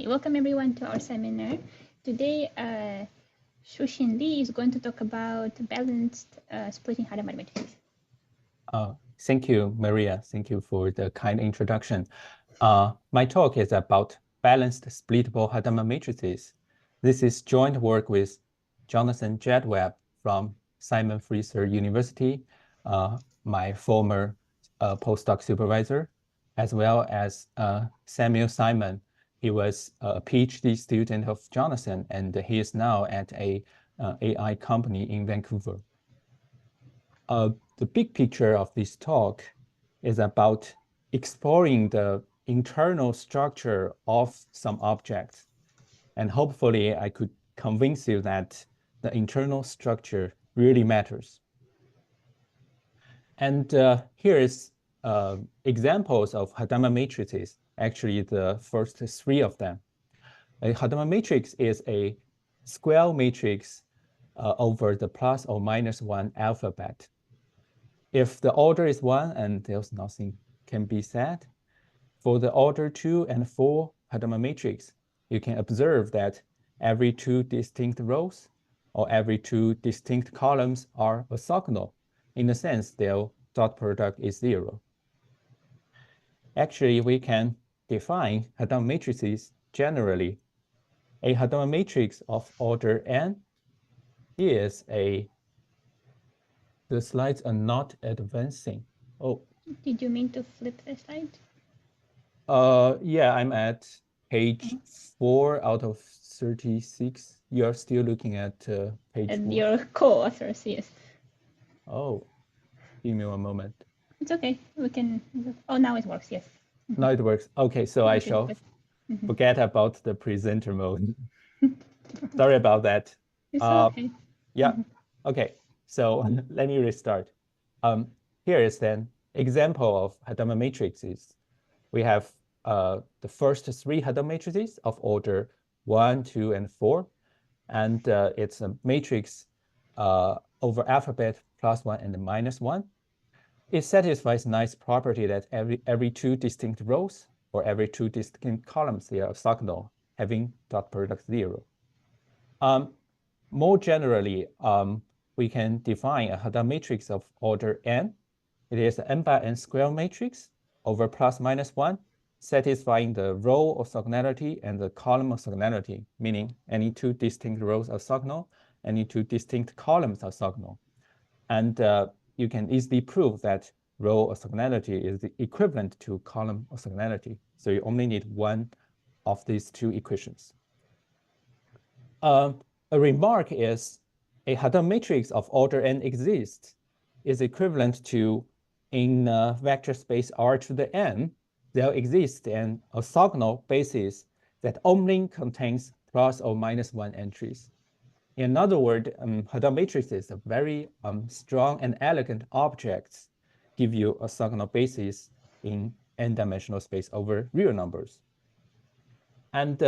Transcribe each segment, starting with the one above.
Okay, welcome everyone to our seminar. Today, Shuxing Li is going to talk about balanced splitting Hadamard matrices. Thank you, Maria. Thank you for the kind introduction. My talk is about balanced splittable Hadamard matrices. This is joint work with Jonathan Jedwab from Simon Fraser University, my former postdoc supervisor, as well as Samuel Simon. He was a PhD student of Jonathan, and he is now at a AI company in Vancouver. The big picture of this talk is about exploring the internal structure of some objects. And hopefully I could convince you that the internal structure really matters. And here is examples of Hadamard matrices, actually the first three of them. A Hadamard matrix is a square matrix over the plus or minus one alphabet. If the order is 1 and there's nothing can be said, for the order 2 and 4 Hadamard matrix, you can observe that every 2 distinct rows or every 2 distinct columns are orthogonal. In a sense, their dot product is 0. Actually, we can define Hadamard matrices generally. A Hadamard matrix of order n is a The slides are not advancing. Oh. Did you mean to flip the slide? Yeah, I'm at page 4 out of 36. You're still looking at page 4. Your co-authors, yes. Oh, give me one moment. It's okay. We can. Oh, now it works. Yes. Now it works. Okay, so I shall forget about the presenter mode. Sorry about that. It's okay. Yeah. Okay. So let me restart. Here is an example of Hadamard matrices. We have the first 3 Hadamard matrices of order 1, 2, and 4. And it's a matrix over alphabet plus 1 and minus 1. It satisfies nice property that every 2 distinct rows or every 2 distinct columns, they are orthogonal, having dot product 0. More generally, we can define a Hadamard matrix of order n. It is an n by n square matrix over plus minus 1, satisfying the row orthogonality and the column orthogonality, meaning any 2 distinct rows are orthogonal, any 2 distinct columns are orthogonal. And you can easily prove that row orthogonality is equivalent to column orthogonality. So you only need one of these 2 equations. A remark is a Hadamard matrix of order n exists is equivalent to, in vector space R to the n, there exists an orthogonal basis that only contains plus or minus 1 entries. In other words, Hadamard matrices are very strong and elegant objects, give you a orthogonal basis in n-dimensional space over real numbers. And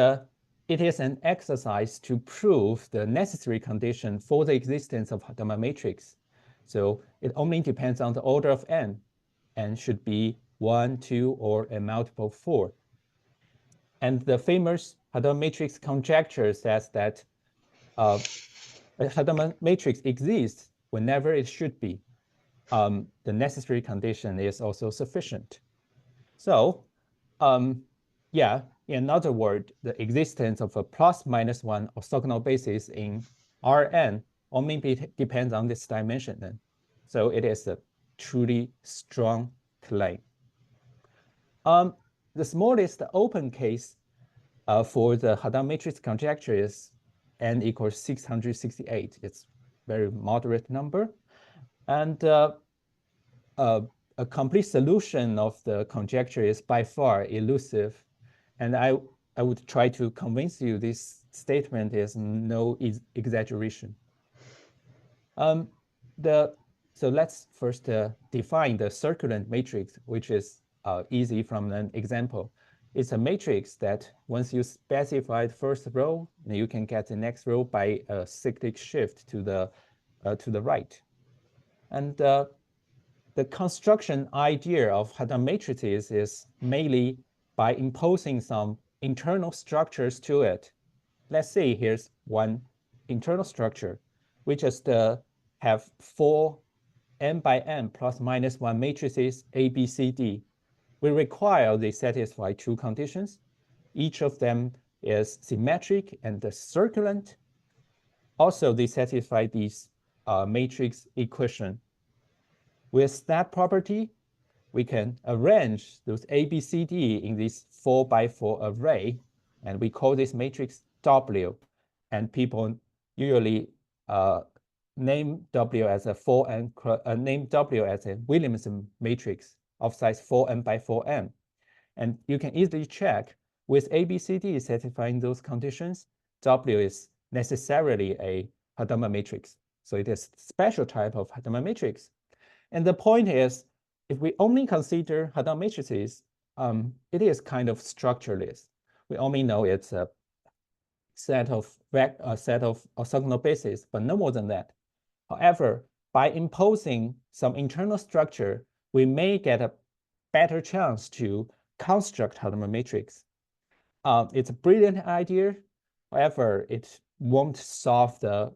it is an exercise to prove the necessary condition for the existence of Hadamard matrix. So it only depends on the order of n, and should be 1, 2, or a multiple 4. And the famous Hadamard matrix conjecture says that a Hadamard matrix exists whenever it should be. The necessary condition is also sufficient. So, yeah, in other words, the existence of a plus minus 1 orthogonal basis in Rn only depends on this dimension then. So it is a truly strong claim. The smallest open case for the Hadamard matrix conjecture is n equals 668. It's a very moderate number. And a complete solution of the conjecture is by far elusive. And I would try to convince you this statement is no exaggeration. So let's first define the circulant matrix, which is easy from an example. It's a matrix that once you specify the first row, you can get the next row by a cyclic shift to the right. And the construction idea of Hadamard matrices is mainly by imposing some internal structures to it. Let's say here's one internal structure. We just have 4 n by n plus minus 1 matrices A, B, C, D. We require they satisfy 2 conditions. Each of them is symmetric and circulant. Also, they satisfy these matrix equation. With that property, we can arrange those A, B, C, D in this 4 by 4 array, and we call this matrix W. And people usually name W as a 4n, name W as a Williamson matrix of size 4n by 4n. And you can easily check with A, B, C, D satisfying those conditions, W is necessarily a Hadamard matrix. So it is a special type of Hadamard matrix. And the point is, if we only consider Hadamard matrices, it is kind of structureless. We only know it's a set of orthogonal bases, but no more than that. However, by imposing some internal structure, we may get a better chance to construct Hadamard matrix. It's a brilliant idea. However, it won't solve the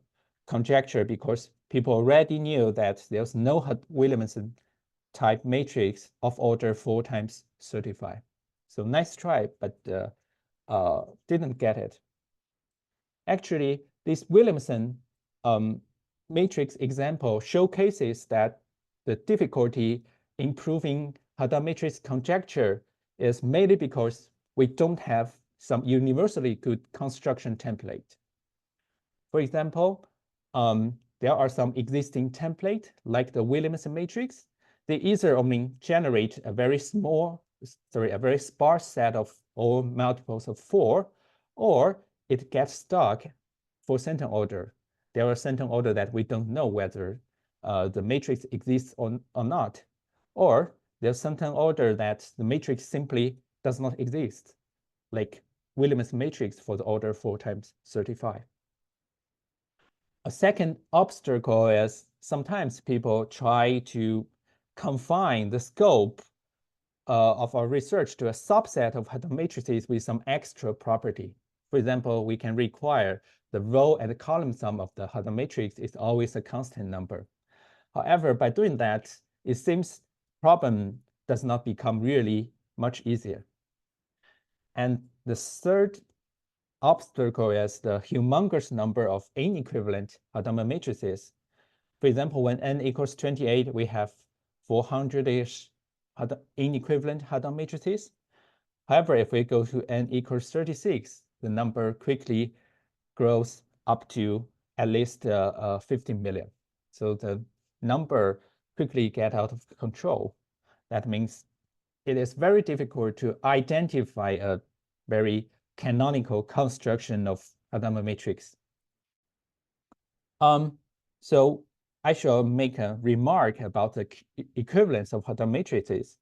conjecture because people already knew that there's no Williamson type matrix of order 4 times 35. So nice try, but didn't get it. Actually, this Williamson matrix example showcases that the difficulty in proving Hadamard matrix conjecture is mainly because we don't have some universally good construction template. For example, there are some existing template like the Williamson matrix. They either only generate a very sparse set of all multiples of 4, or it gets stuck for centum order. There are centum order that we don't know whether the matrix exists or not, or there's centum order that the matrix simply does not exist, like Williamson matrix for the order 4 times 35. A second obstacle is sometimes people try to confine the scope of our research to a subset of Hadamard matrices with some extra property. For example, we can require the row and the column sum of the Hadamard matrix is always a constant number. However, by doing that, it seems problem does not become really much easier. And the third obstacle is the humongous number of n-equivalent Hadamard matrices. For example, when n equals 28, we have 400-ish n-equivalent Hadamard matrices. However, if we go to n equals 36, the number quickly grows up to at least 15 million. So the number quickly get out of control. That means it is very difficult to identify a very canonical construction of Hadamard matrix. So I shall make a remark about the equivalence of Hadamard matrices.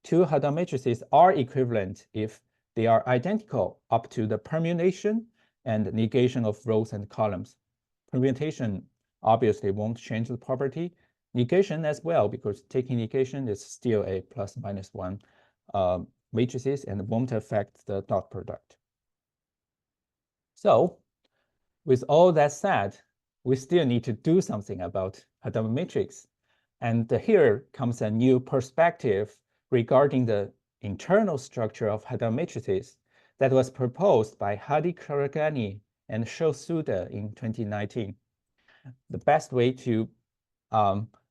2 Hadamard matrices are equivalent if they are identical up to the permutation and negation of rows and columns. Permutation obviously won't change the property. Negation as well, because taking negation is still a plus minus 1 matrices and won't affect the dot product. So with all that said, we still need to do something about Hadamard matrix. And here comes a new perspective regarding the internal structure of Hadamard matrices that was proposed by Kharaghani and Suda in 2019. The best way to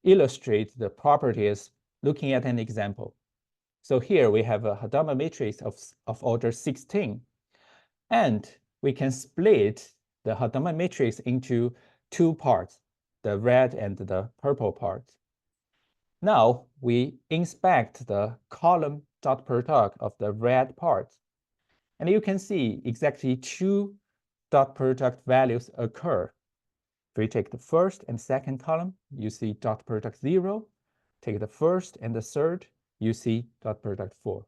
illustrate the property is looking at an example. So here we have a Hadamard matrix of order 16, and we can split the Hadamard matrix into 2 parts, the red and the purple part. Now we inspect the column dot product of the red part, and you can see exactly 2 dot product values occur. If we take the first and second column, you see dot product 0. Take the first and the third, you see dot product 4.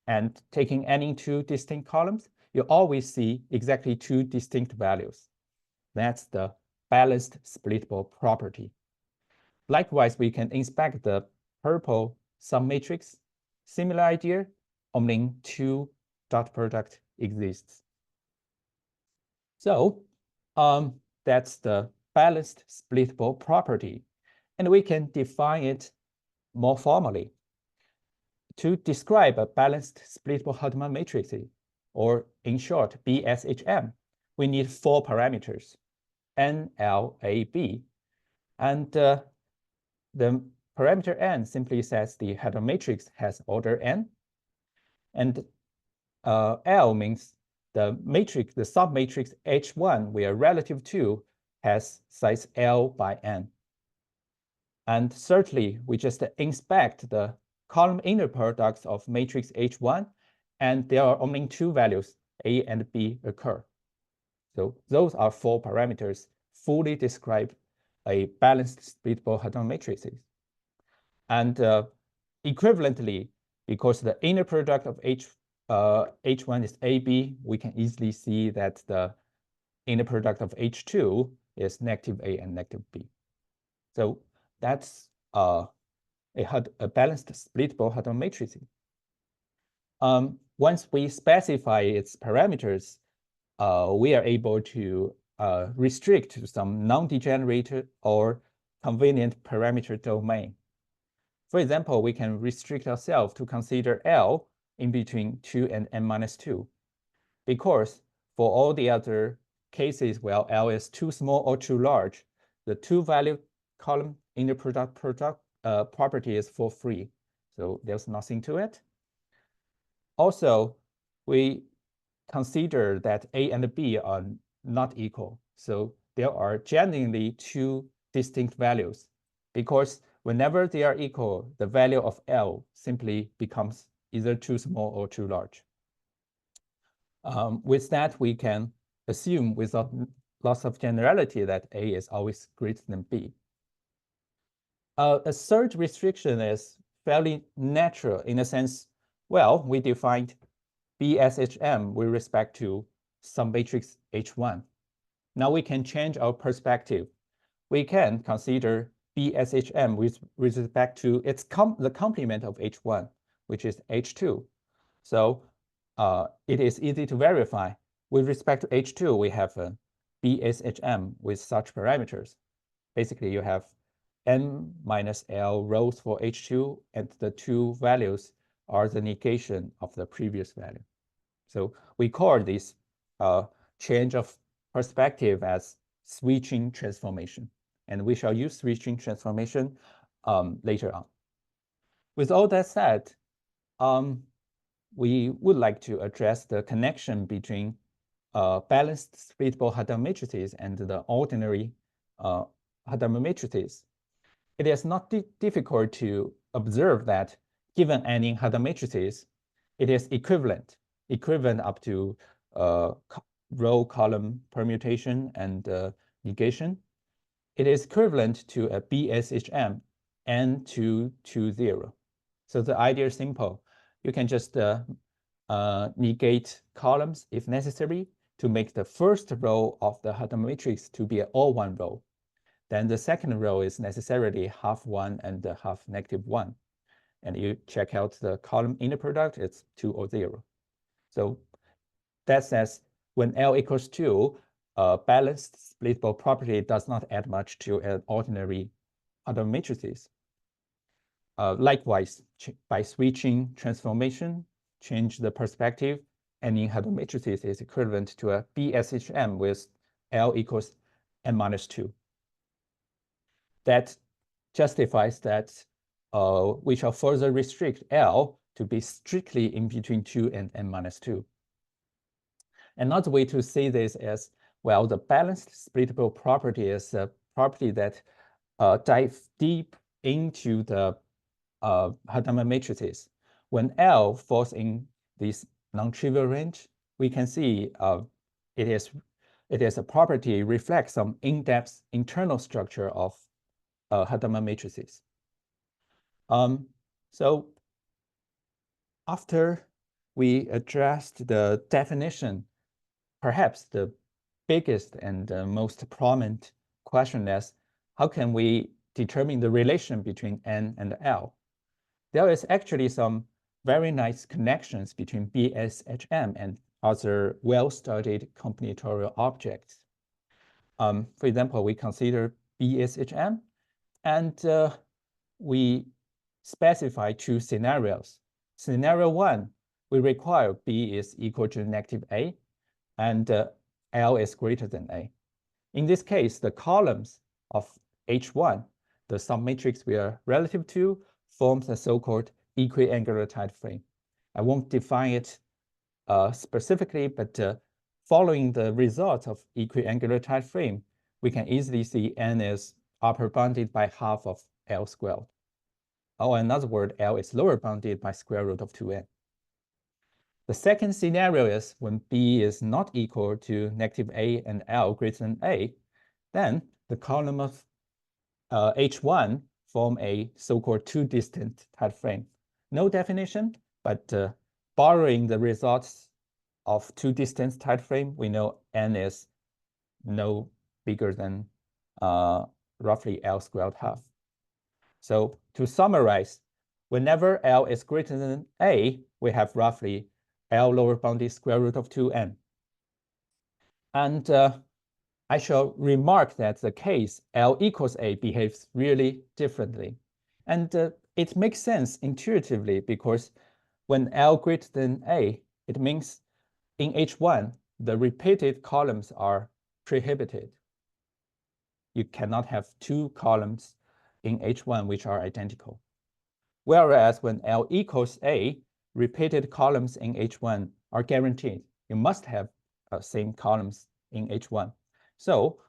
And taking any 2 distinct columns, you always see exactly 2 distinct values. That's the balanced splittable property. Likewise, we can inspect the purple submatrix. Similar idea, only 2 dot product exists. So that's the balanced splittable property. And we can define it more formally. To describe a balanced splittable Hadamard matrix, or in short, BSHM, we need 4 parameters, N, L, A, B. And the parameter N simply says the Hadamard matrix has order N. And L means the matrix, the submatrix H1, where relative 2 has size L by N. And thirdly, we just inspect the column inner products of matrix H1, and there are only 2 values, A and B, occur. So those are 4 parameters fully describe a balanced splittable Hadamard matrices. And equivalently, because the inner product of H1 is AB, we can easily see that the inner product of H2 is negative A and negative B. So that's a balanced splittable Hadamard matrix. Once we specify its parameters, we are able to restrict to some non-degenerate or convenient parameter domain. For example, we can restrict ourselves to consider L in between 2 and n-2, because for all the other cases where L is too small or too large, the 2-value column inner product property is for free. So there's nothing to it. Also, we consider that A and B are not equal. So there are genuinely 2 distinct values, because whenever they are equal, the value of L simply becomes either too small or too large. With that, we can assume without loss of generality that A is always greater than B. A third restriction is fairly natural in a sense, well, we defined BSHM with respect to some matrix H1. Now we can change our perspective. We can consider BSHM with respect to the complement of H1, which is H2. So it is easy to verify. With respect to H2, we have a BSHM with such parameters. Basically, you have n minus L rows for H2, and the 2 values are the negation of the previous value. So we call this change of perspective as switching transformation. And we shall use switching transformation later on. With all that said, we would like to address the connection between balanced splittable Hadamard matrices and the ordinary Hadamard matrices. It is not difficult to observe that given any Hadamard matrices, it is equivalent up to row-column permutation and negation. It is equivalent to a BSHM N220. So the idea is simple. You can just negate columns if necessary to make the first row of the Hadamard matrix to be an all-1 row. Then the second row is necessarily half 1 and half negative 1. And you check out the column inner product, it's 2 or 0. So that says when L equals 2, balanced splittable property does not add much to an ordinary Hadamard matrices. Likewise, by switching transformation, change the perspective, and in Hadamard matrices is equivalent to a BSHM with L equals n-2. That justifies that we shall further restrict L to be strictly in between 2 and n-2. Another way to say this is, well, the balanced splittable property is a property that dives deep into the Hadamard matrices. When L falls in this non-trivial range, we can see it is a property reflects some in-depth internal structure of Hadamard matrices. So after we addressed the definition, perhaps the biggest and most prominent question is, how can we determine the relation between N and L? There is actually some very nice connections between BSHM and other well-studied combinatorial objects. For example, we consider BSHM, and we specify two scenarios. Scenario 1, we require B is equal to -A, and L is greater than A. In this case, the columns of H1, the submatrix we are relative to, forms a so-called equiangular tight frame. I won't define it specifically, but following the results of equiangular tight frame, we can easily see N is upper bounded by half of L squared. Or in other words, L is lower bounded by square root of 2N. The second scenario is when B is not equal to -A and L greater than A, then the column of H1 form a so-called two-distant tight frame. No definition, but borrowing the results of two-distant tight frame, we know N is no bigger than roughly L squared half. So to summarize, whenever L is greater than A, we have roughly L lower bounded square root of 2N. And I shall remark that the case L equals A behaves really differently. And it makes sense intuitively because when L greater than A, it means in H1, the repeated columns are prohibited. You cannot have two columns in H1 which are identical. Whereas when L equals A, repeated columns in H1 are guaranteed. You must have same columns in H1. So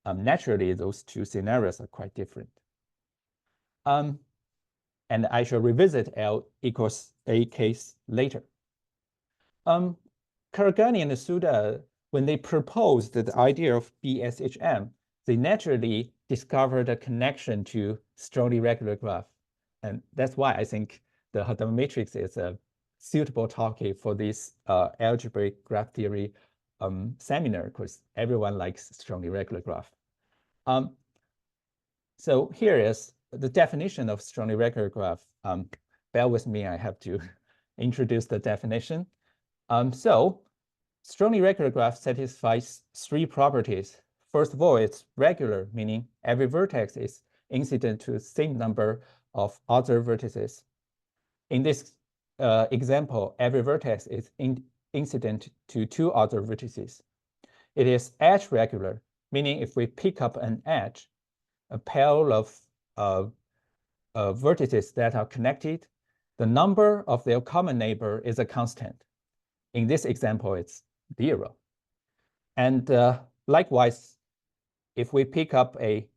naturally, those two scenarios are quite different. And I shall revisit L equals A case later. Kharaghani and Suda, when they proposed the idea of BSHM, they naturally discovered a connection to strongly regular graph. And that's why I think the Hadamard matrix is a suitable topic for this algebraic graph theory seminar, because everyone likes strongly regular graph. So here is the definition of strongly regular graph. Bear with me, I have to introduce the definition. So strongly regular graph satisfies three properties. First of all, it's regular, meaning every vertex is incident to the same number of other vertices. In this example, every vertex is incident to two other vertices. It is edge regular, meaning if we pick up an edge, a pair of vertices that are connected, the number of their common neighbor is a constant. In this example, it's 0. And likewise, if we pick up a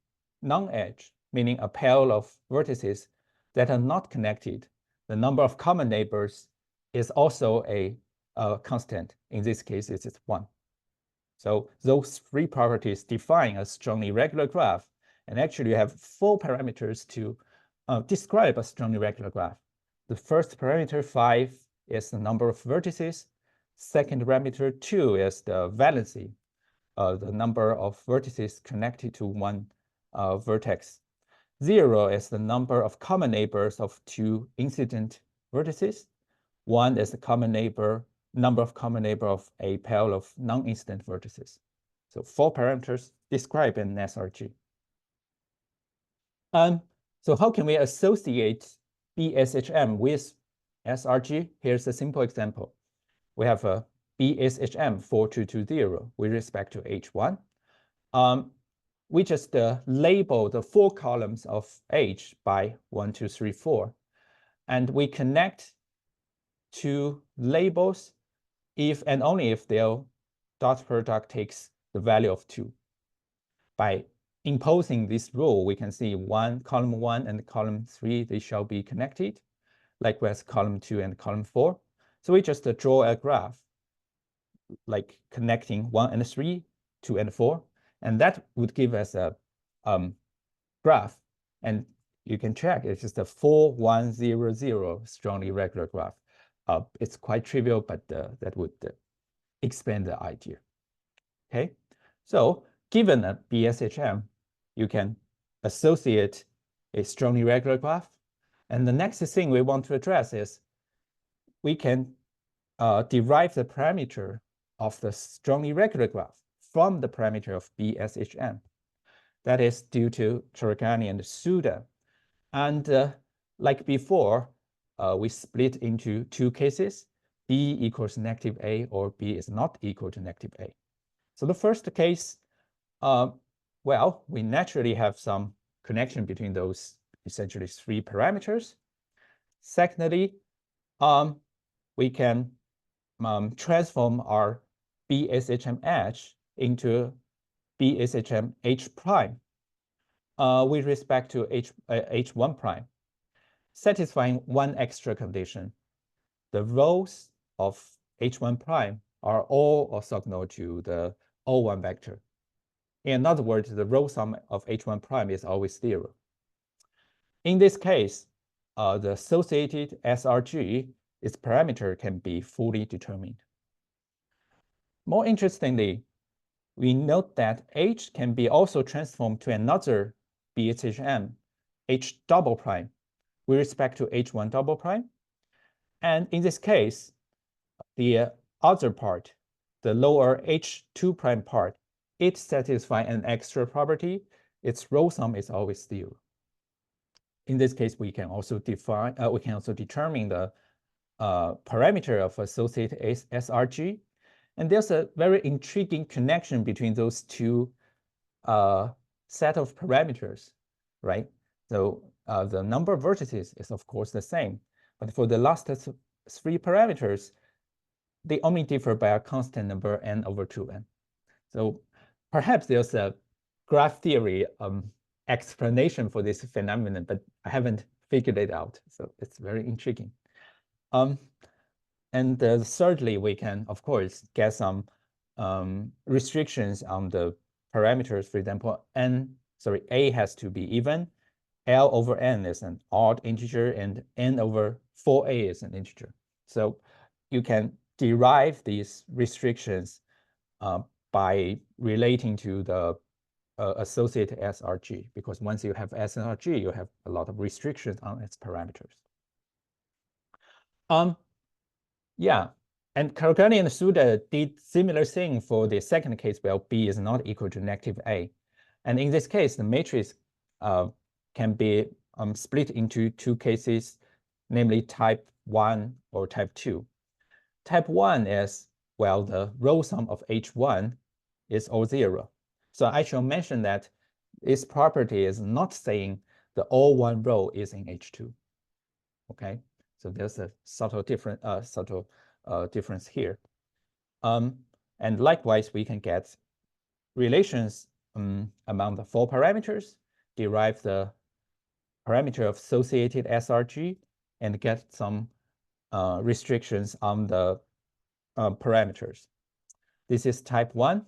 non-edge, meaning a pair of vertices that are not connected, the number of common neighbors is also a constant. In this case, it is 1. So those three properties define a strongly regular graph. And actually, you have 4 parameters to describe a strongly regular graph. The first parameter, 5, is the number of vertices. Second parameter, 2, is the valency, the number of vertices connected to one vertex. 0 is the number of common neighbors of 2 incident vertices. 1 is the number of common neighbor of a pair of non-incident vertices. So 4 parameters describe an SRG. So how can we associate BSHM with SRG? Here's a simple example. We have a BSHM 4220 with respect to H1. We just label the 4 columns of H by 1, 2, 3, 4. And we connect 2 labels if and only if their dot product takes the value of 2. By imposing this rule, we can see column 1 and column 3, they shall be connected, likewise column 2 and column 4. So we just draw a graph like connecting 1 and 3, 2 and 4, and that would give us a graph. And you can check it's just a 4, 1, 0, 0 strongly regular graph. It's quite trivial, but that would expand the idea. Okay, so given a BSHM, you can associate a strongly regular graph. And the next thing we want to address is we can derive the parameter of the strongly regular graph from the parameter of BSHM. That is due to Kharaghani and Suda. And like before, we split into two cases, B equals -A or B is not equal to -A. So the first case, well, we naturally have some connection between those essentially three parameters. Secondly, we can transform our BSHM H into BSHM H prime with respect to H1 prime, satisfying one extra condition. The rows of H1 prime are all orthogonal to the O1 vector. In other words, the row sum of H1 prime is always 0. In this case, the associated SRG, its parameter can be fully determined. More interestingly, we note that H can be also transformed to another BSHM, H double prime, with respect to H1 double prime. And in this case, the other part, the lower H2 prime part, it satisfies an extra property. Its row sum is always 0. In this case, we can also determine the parameter of associated SRG. And there's a very intriguing connection between those two set of parameters, right? So the number of vertices is, of course, the same. But for the last three parameters, they only differ by a constant number n over 2n. So perhaps there's a graph theory explanation for this phenomenon, but I haven't figured it out. So it's very intriguing. And thirdly, we can, of course, get some restrictions on the parameters. For example, A has to be even, L over n is an odd integer, and n over 4a is an integer. So you can derive these restrictions by relating to the associated SRG, because once you have SRG, you have a lot of restrictions on its parameters. Yeah, and Kharaghani and Suda did similar thing for the second case where B is not equal to -A. And in this case, the matrix can be split into two cases, namely type 1 or type 2. Type 1 is, well, the row sum of H1 is all 0. So I shall mention that this property is not saying the O1 row is in H2. Okay, so there's a subtle difference here. And likewise, we can get relations among the four parameters, derive the parameter of associated SRG, and get some restrictions on the parameters. This is type 1.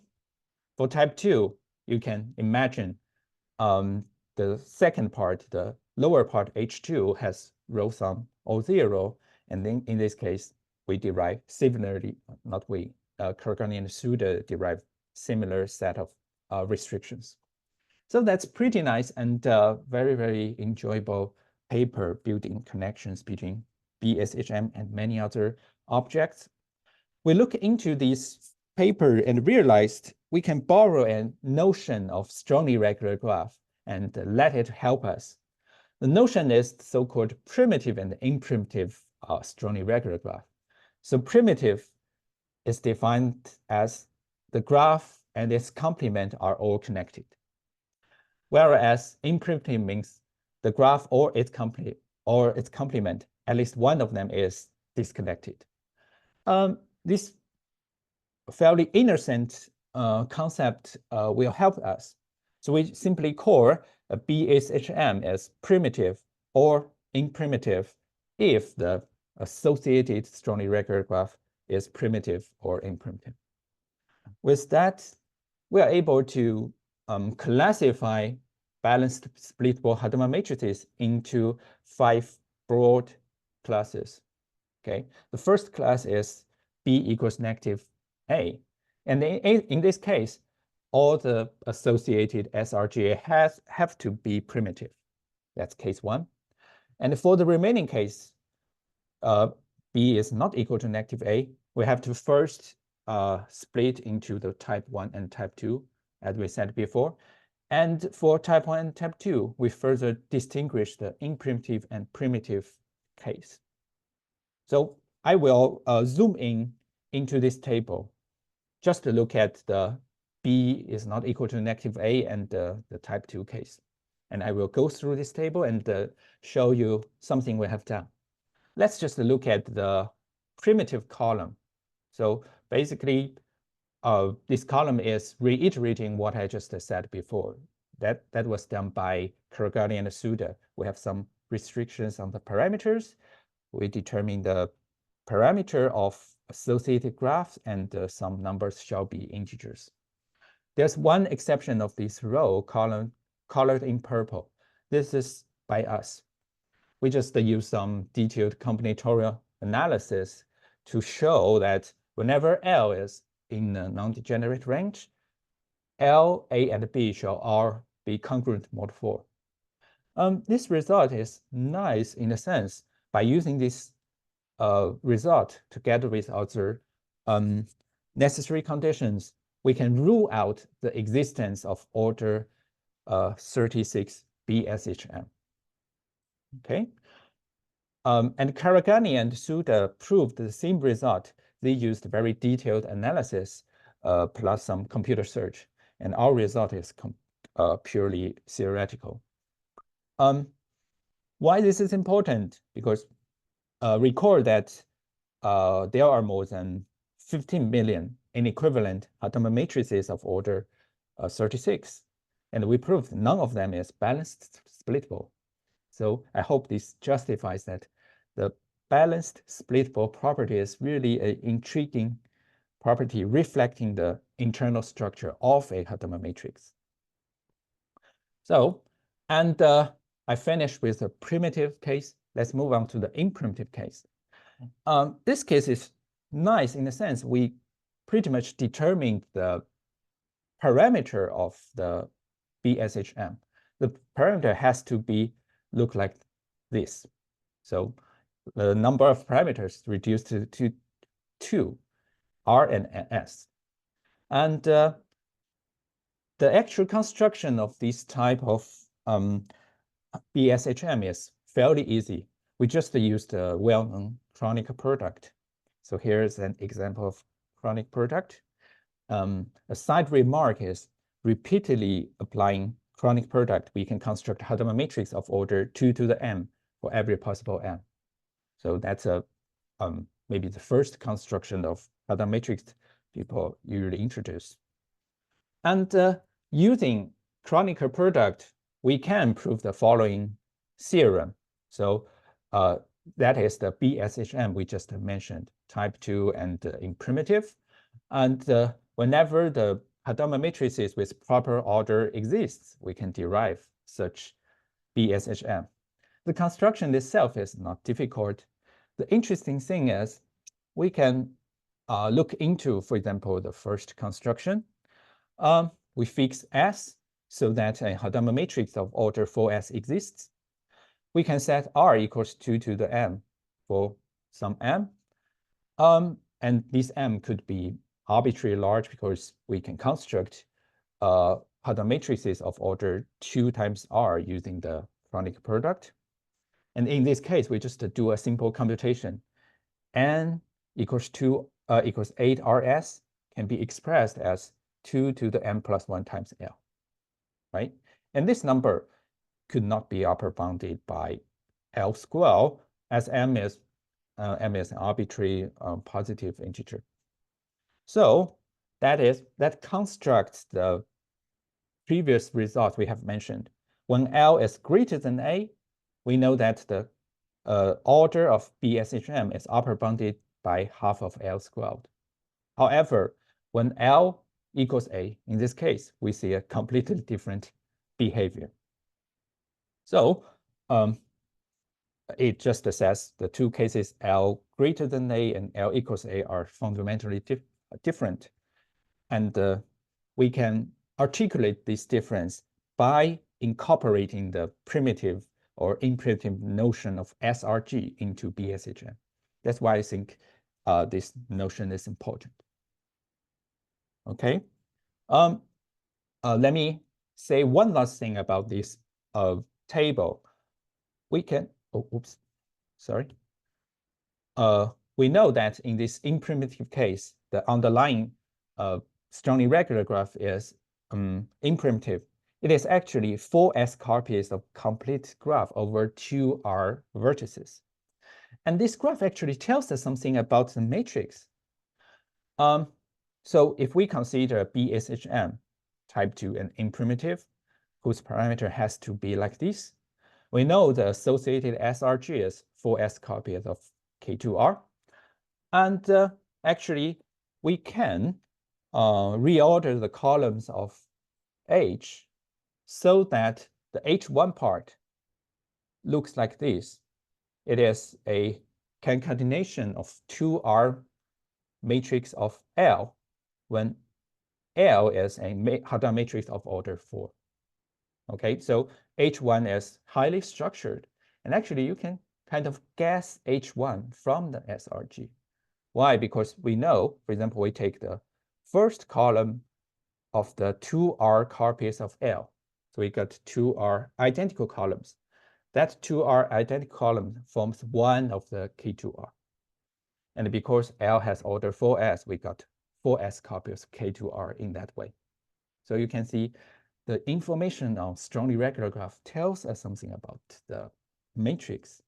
For type 2, you can imagine the second part, the lower part, H2, has row sum O0. And then in this case, we derive similarly, not we, Kharaghani and Suda derive similar set of restrictions. So that's pretty nice and very, very enjoyable paper building connections between BSHM and many other objects. We look into this paper and realized we can borrow a notion of strongly regular graph and let it help us. The notion is so-called primitive and imprimitive strongly regular graph. So primitive is defined as the graph and its complement are all connected, whereas imprimitive means the graph or its complement, at least one of them is disconnected. This fairly innocent concept will help us. So we simply call a BSHM as primitive or imprimitive if the associated strongly regular graph is primitive or imprimitive. With that, we are able to classify balanced splittable Hadamard matrices into 5 broad classes. Okay, the first class is B equals -A. And in this case, all the associated SRG have to be primitive. That's case 1. And for the remaining case, B is not equal to -A, we have to first split into the type 1 and type 2, as we said before. And for type 1 and type 2, we further distinguish the imprimitive and primitive case. So I will zoom into this table just to look at the B is not equal to negative A and the type 2 case. And I will go through this table and show you something we have done. Let's just look at the primitive column. So basically, this column is reiterating what I just said before. That was done by Kharaghani and Suda. We have some restrictions on the parameters. We determine the parameter of associated graphs, and some numbers shall be integers. There's one exception of this row column colored in purple. This is by us. We just use some detailed combinatorial analysis to show that whenever L is in a non-degenerate range, L, A, and B shall all be congruent mod 4. This result is nice in a sense. By using this result together with other necessary conditions, we can rule out the existence of order 36 BSHM. Okay. And Kharaghani and Suda proved the same result. They used very detailed analysis plus some computer search, and our result is purely theoretical. Why this is important? Because recall that there are more than 15 million inequivalent Hadamard matrices of order 36, and we proved none of them is balanced splittable. So I hope this justifies that the balanced splittable property is really an intriguing property reflecting the internal structure of a Hadamard matrix. So, and I finished with the primitive case. Let's move on to the imprimitive case. This case is nice in the sense we pretty much determined the parameter of the BSHM. The parameter has to be look like this. So the number of parameters reduced to 2, R and S. And the actual construction of this type of BSHM is fairly easy. We just used a well-known chronic product. So here's an example of chronic product. A side remark is repeatedly applying chronic product, we can construct Hadamard matrix of order 2 to the m for every possible m. So that's maybe the first construction of Hadamard matrix people usually introduce. And using chronic product, we can prove the following theorem. So that is the BSHM we just mentioned, type 2 and imprimitive. And whenever the Hadamard matrices with proper order exists, we can derive such BSHM. The construction itself is not difficult. The interesting thing is we can look into, for example, the first construction. We fix S so that a Hadamard matrix of order 4S exists. We can set R equals 2 to the m for some m. And this m could be arbitrarily large because we can construct Hadamard matrices of order 2 times R using the chronic product. And in this case, we just do a simple computation. N equals 8 RS can be expressed as 2 to the m plus 1 times L, right? And this number could not be upper bounded by L square, as m is an arbitrary positive integer. So that constructs the previous result we have mentioned. When L is greater than A, we know that the order of BSHM is upper bounded by half of L squared. However, when L equals A, in this case, we see a completely different behavior. So it just says the two cases L greater than A and L equals A are fundamentally different. And we can articulate this difference by incorporating the primitive or imprimitive notion of SRG into BSHM. That's why I think this notion is important. Okay. Let me say one last thing about this table. We can, oh, oops, sorry. We know that in this imprimitive case, the underlying strongly regular graph is imprimitive. It is actually 4s copies of complete graph over 2R vertices. And this graph actually tells us something about the matrix. So if we consider BSHM type 2 an imprimitive, whose parameter has to be like this, we know the associated SRG is 4s copies of K2R. And actually, we can reorder the columns of H so that the H1 part looks like this. It is a concatenation of 2R matrix of L when L is a Hadamard matrix of order 4. Okay, so H1 is highly structured. And actually, you can kind of guess H1 from the SRG. Why? Because we know, for example, we take the first column of the 2R copies of L. So we got 2R identical columns. That 2R identical column forms one of the K2R. And because L has order 4s, we got 4s copies of K2R in that way. So you can see the information on strongly regular graph tells us something about the matrix.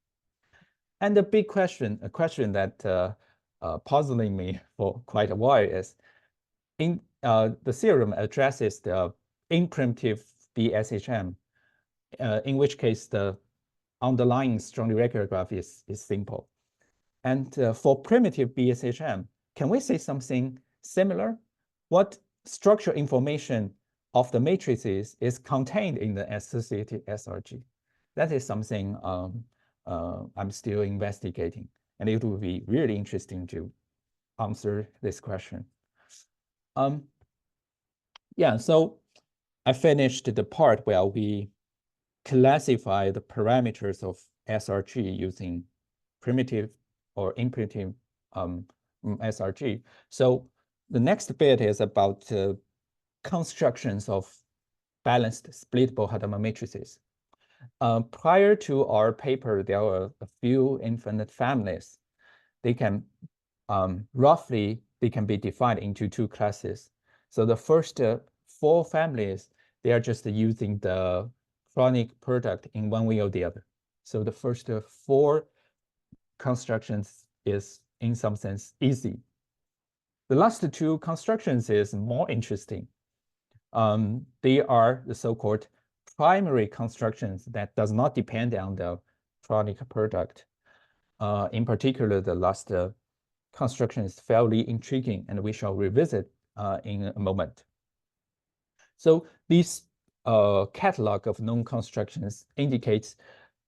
And the big question, a question that puzzling me for quite a while is, the theorem addresses the imprimitive BSHM, in which case the underlying strongly regular graph is simple. And for primitive BSHM, can we say something similar? What structural information of the matrices is contained in the associated SRG? That is something I'm still investigating, and it will be really interesting to answer this question. Yeah, so I finished the part where we classify the parameters of SRG using primitive or imprimitive SRG. So the next bit is about constructions of balanced splittable Hadamard matrices. Prior to our paper, there were a few infinite families. They can roughly, they can be defined into two classes. So the first 4 families, they are just using the chronic product in one way or the other. So the first 4 constructions is in some sense easy. The last 2 constructions is more interesting. They are the so-called primary constructions that does not depend on the chronic product. In particular, the last construction is fairly intriguing, and we shall revisit in a moment. So this catalog of known constructions indicates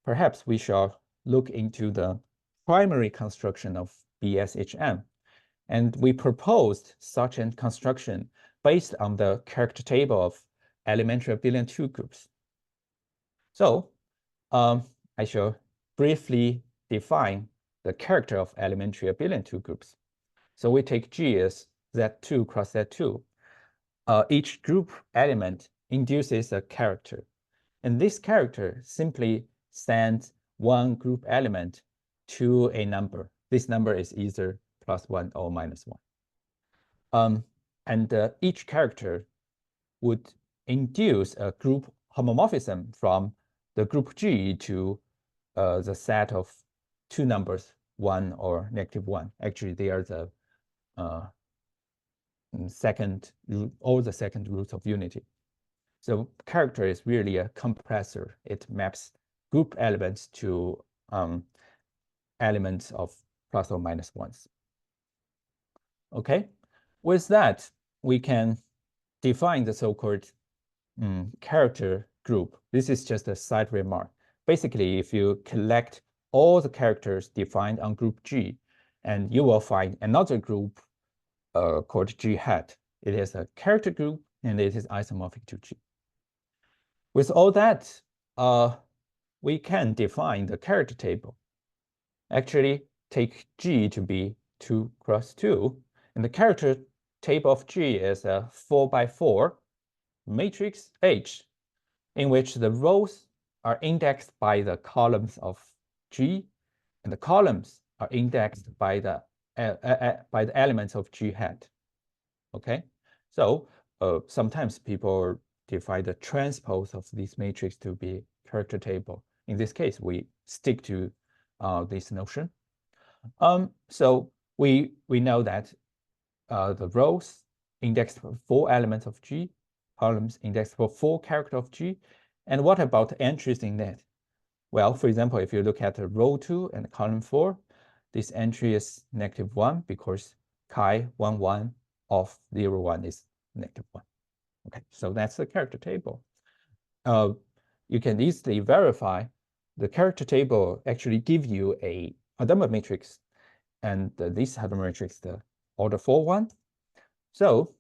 perhaps we shall look into the primary construction of BSHM. And we proposed such a construction based on the character table of elementary abelian 2 groups. So I shall briefly define the character of elementary abelian 2 groups. So we take G as Z2 cross Z2. Each group element induces a character. And this character simply sends one group element to a number. This number is either +1 or -1. And each character would induce a group homomorphism from the group G to the set of 2 numbers, 1 or -1. Actually, they are the second root, or the second root of unity. So character is really a compressor. It maps group elements to elements of + or -1s. Okay, with that, we can define the so-called character group. This is just a side remark. Basically, if you collect all the characters defined on group G, and you will find another group called G hat. It is a character group, and it is isomorphic to G. With all that, we can define the character table. Actually, take G to be 2 cross 2. And the character table of G is a 4x4 matrix H, in which the rows are indexed by the columns of G, and the columns are indexed by the elements of G hat. Okay, so sometimes people define the transpose of this matrix to be character table. In this case, we stick to this notion. So we know that the rows indexed for 4 elements of G, columns indexed for 4 characters of G. And what about entries in that? Well, for example, if you look at the row 2 and column 4, this entry is -1 because chi 1, 1 of 0, 1 is -1. Okay, so that's the character table. You can easily verify the character table actually give you a Hadamard matrix, and this Hadamard matrix, the order 4 one. So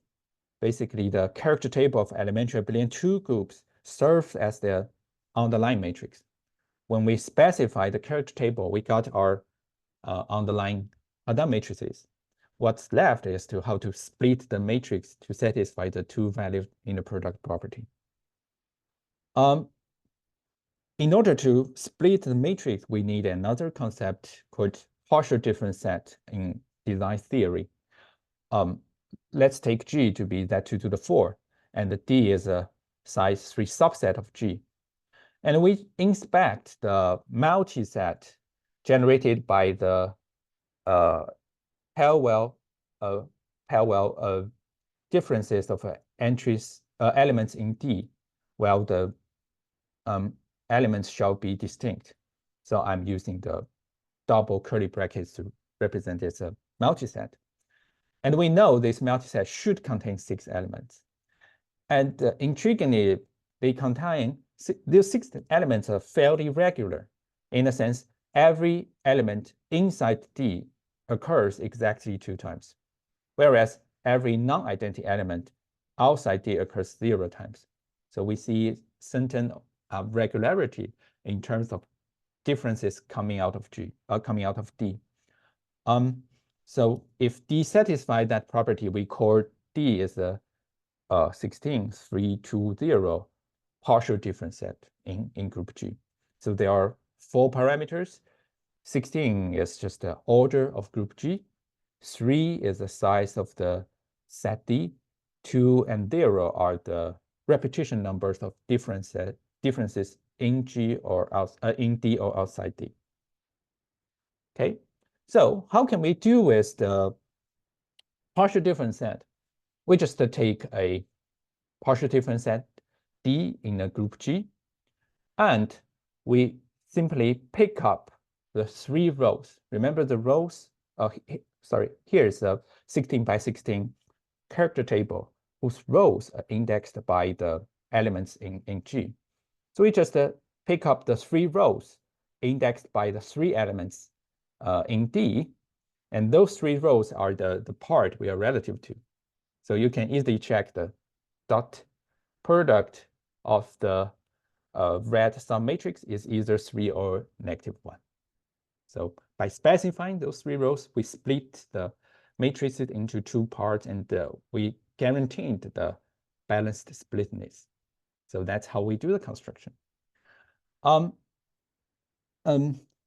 basically, the character table of elementary abelian 2 groups serves as the underlying matrix. When we specify the character table, we got our underlying Hadamard matrices. What's left is how to split the matrix to satisfy the 2 values in the product property. In order to split the matrix, we need another concept called partial difference set in design theory. Let's take G to be Z2 to the 4, and the D is a size 3 subset of G. And we inspect the multiset generated by the parallel differences of elements in D, while the elements shall be distinct. So I'm using the double curly brackets to represent it as a multiset. And we know this multiset should contain 6 elements. And intriguingly, these 6 elements are fairly regular. In a sense, every element inside D occurs exactly 2 times, whereas every non-identity element outside D occurs 0 times. So we see certain regularity in terms of differences coming out of D. So if D satisfies that property, we call D is a 16, 3, 2, 0 partial difference set in group G. So there are 4 parameters. 16 is just the order of group G. 3 is the size of the set D. 2 and 0 are the repetition numbers of differences in G or in D or outside D. Okay, so how can we deal with the partial difference set? We just take a partial difference set D in a group G, and we simply pick up the 3 rows. Remember the rows? Here is a 16 by 16 character table whose rows are indexed by the elements in G. So we just pick up the 3 rows indexed by the 3 elements in D, and those 3 rows are the part we are relative to. So you can easily check the dot product of the red sum matrix is either 3 or -1. So by specifying those 3 rows, we split the matrices into 2 parts, and we guaranteed the balanced splitness. So that's how we do the construction.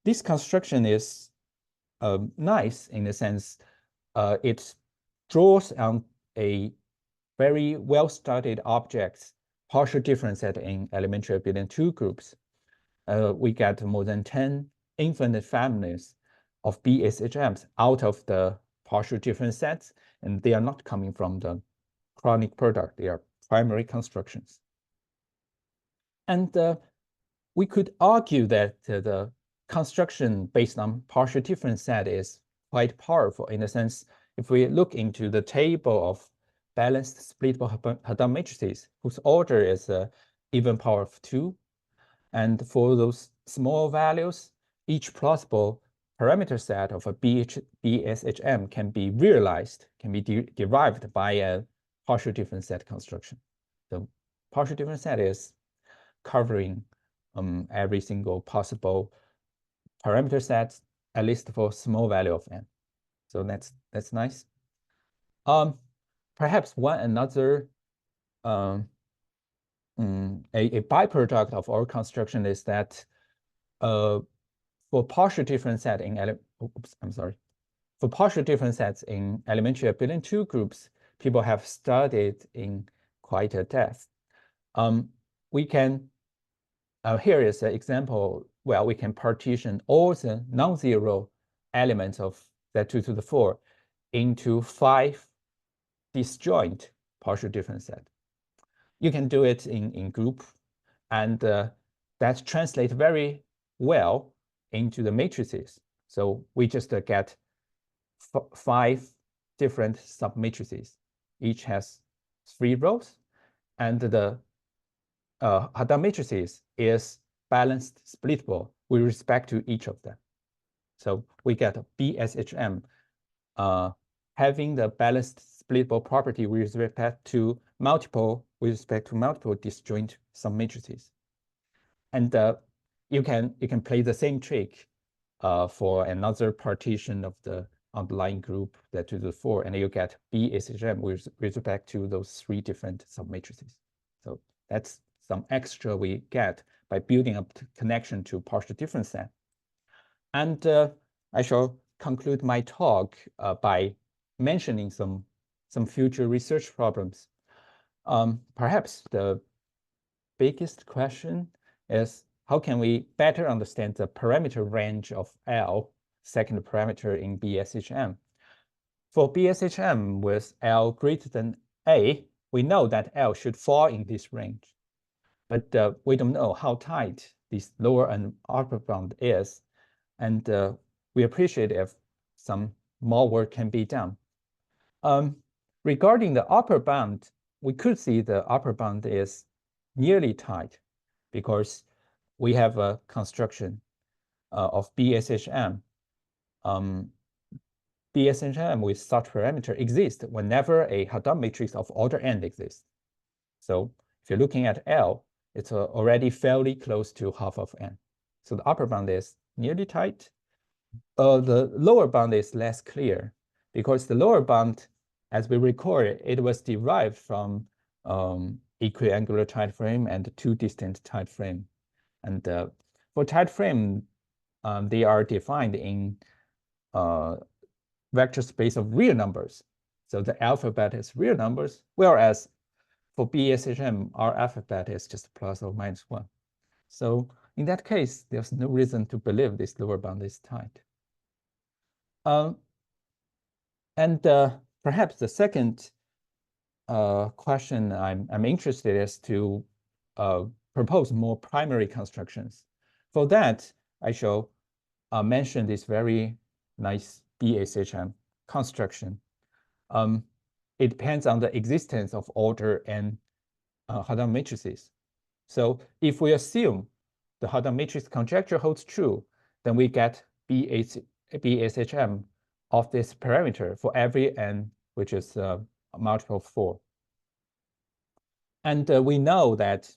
This construction is nice in the sense it draws on a very well-studied objects partial difference set in elementary abelian 2 groups. We get more than 10 infinite families of BSHMs out of the partial difference sets, and they are not coming from the chronic product. They are primary constructions. And we could argue that the construction based on partial difference set is quite powerful in the sense, if we look into the table of balanced splittable Hadamard matrices, whose order is even power of 2, and for those small values, each plausible parameter set of a BSHM can be realized, can be derived by a partial difference set construction. The partial difference set is covering every single possible parameter set, at least for small value of n. So that's nice. Perhaps one another a byproduct of our construction is that for partial different set in for partial different sets in elementary abelian 2 groups, people have studied in quite a depth. We can here is an example where we can partition all the non-zero elements of Z2 to the 4 into 5 disjoint partial different set. You can do it in group, and that translates very well into the matrices. So we just get 5 different submatrices. Each has 3 rows, and the Hadamard matrices is balanced splittable with respect to each of them. So we get BSHM having the balanced splittable property with respect to multiple disjoint submatrices. And you can play the same trick for another partition of the underlying group that to the 4, and you get BSHM with respect to those 3 different submatrices. So that's some extra we get by building up connection to partial different set. And I shall conclude my talk by mentioning some future research problems. Perhaps the biggest question is, how can we better understand the parameter range of L, second parameter in BSHM? For BSHM with L greater than A, we know that L should fall in this range. But we don't know how tight this lower and upper bound is. And we appreciate if some more work can be done. Regarding the upper bound, we could see the upper bound is nearly tight because we have a construction of BSHM. BSHM with such parameter exists whenever a Hadamard matrix of order n exists. So if you're looking at L, it's already fairly close to half of n. So the upper bound is nearly tight. The lower bound is less clear because the lower bound, as we recall, it was derived from equiangular tight frame and 2 distant tight frame. And for tight frame, they are defined in vector space of real numbers. So the alphabet is real numbers, whereas for BSHM, our alphabet is just plus or minus 1. So in that case, there's no reason to believe this lower bound is tight. Perhaps the second question I'm interested in is to propose more primary constructions. For that, I shall mention this very nice BSHM construction. It depends on the existence of order n Hadamard matrices. So if we assume the Hadamard matrix conjecture holds true, then we get BSHM of this parameter for every n, which is multiple of 4. And we know that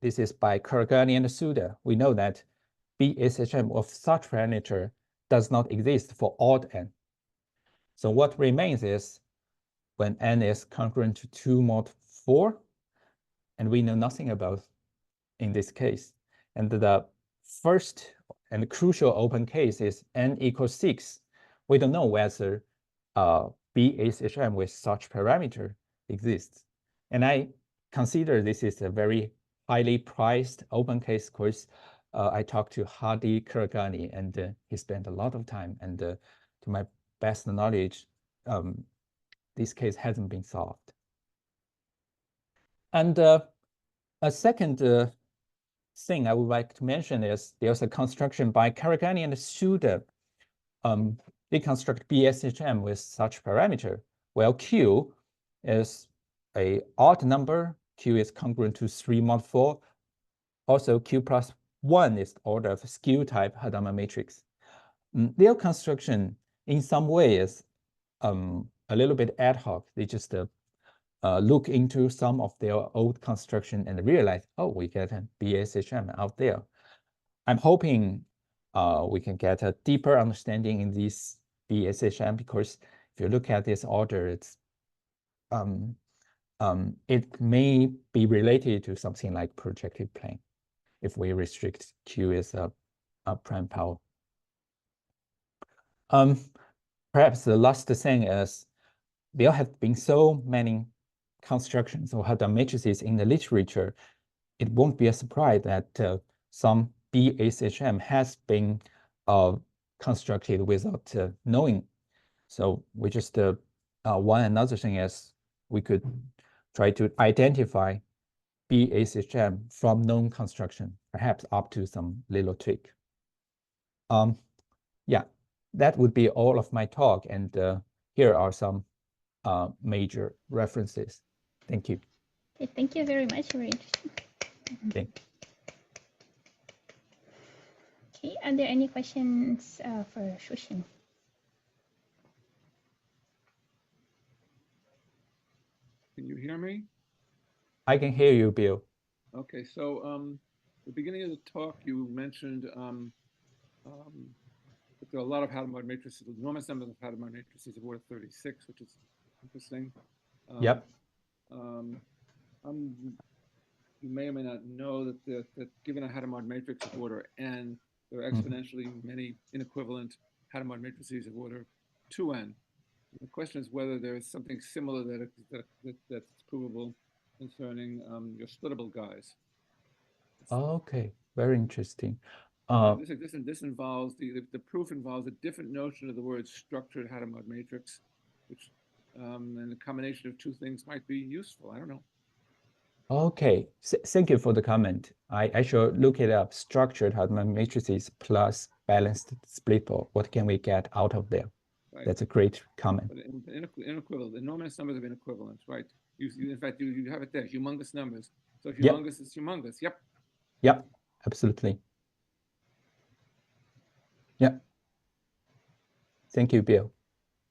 this is by Kharaghani and Suda. We know that BSHM of such parameter does not exist for odd n. So what remains is when n is congruent to 2 mod 4, and we know nothing about in this case. And the first and crucial open case is n equals 6. We don't know whether BSHM with such parameter exists. And I consider this is a very highly priced open case course. I talked to Hadi Kharaghani, and he spent a lot of time. And to my best knowledge, this case hasn't been solved. And a second thing I would like to mention is there's a construction by Kharaghani and Suda. They construct BSHM with such parameter. Well, Q is an odd number. Q is congruent to 3 mod 4. Also, Q plus 1 is the order of skew type Hadamard matrix. Their construction in some way is a little bit ad hoc. They just look into some of their old construction and realize, oh, we get a BSHM out there. I'm hoping we can get a deeper understanding in these BSHM, because if you look at this order, it's it may be related to something like projective plane if we restrict Q as a prime power. Perhaps the last thing is there have been so many constructions of Hadamard matrices in the literature. It won't be a surprise that some BSHM has been constructed without knowing. So we just one another thing is we could try to identify BSHM from known construction, perhaps up to some little trick. Yeah, that would be all of my talk, and here are some major references. Thank you. Okay, thank you very much. Very interesting. Okay. Okay, are there any questions for Shuxing? Can you hear me? I can hear you, Bill. Okay, so the beginning of the talk, you mentioned that there are a lot of Hadamard matrices, enormous numbers of Hadamard matrices of order 36, which is interesting. Yep. You may or may not know that given a Hadamard matrix of order n, there are exponentially many inequivalent Hadamard matrices of order 2n. The question is whether there is something similar that's provable concerning your splittable guys. Okay, very interesting. This involves the proof involves a different notion of the word structured Hadamard matrix, which and the combination of two things might be useful. I don't know. Okay, thank you for the comment. I shall look it up. Structured Hadamard matrices plus balanced splittable. What can we get out of there? Right. That's a great comment. Inequivalent, enormous numbers of inequivalence, right? In fact, you have it there, humongous numbers. So if humongous is humongous, yep. Yep, absolutely. Yep. Thank you, Bill.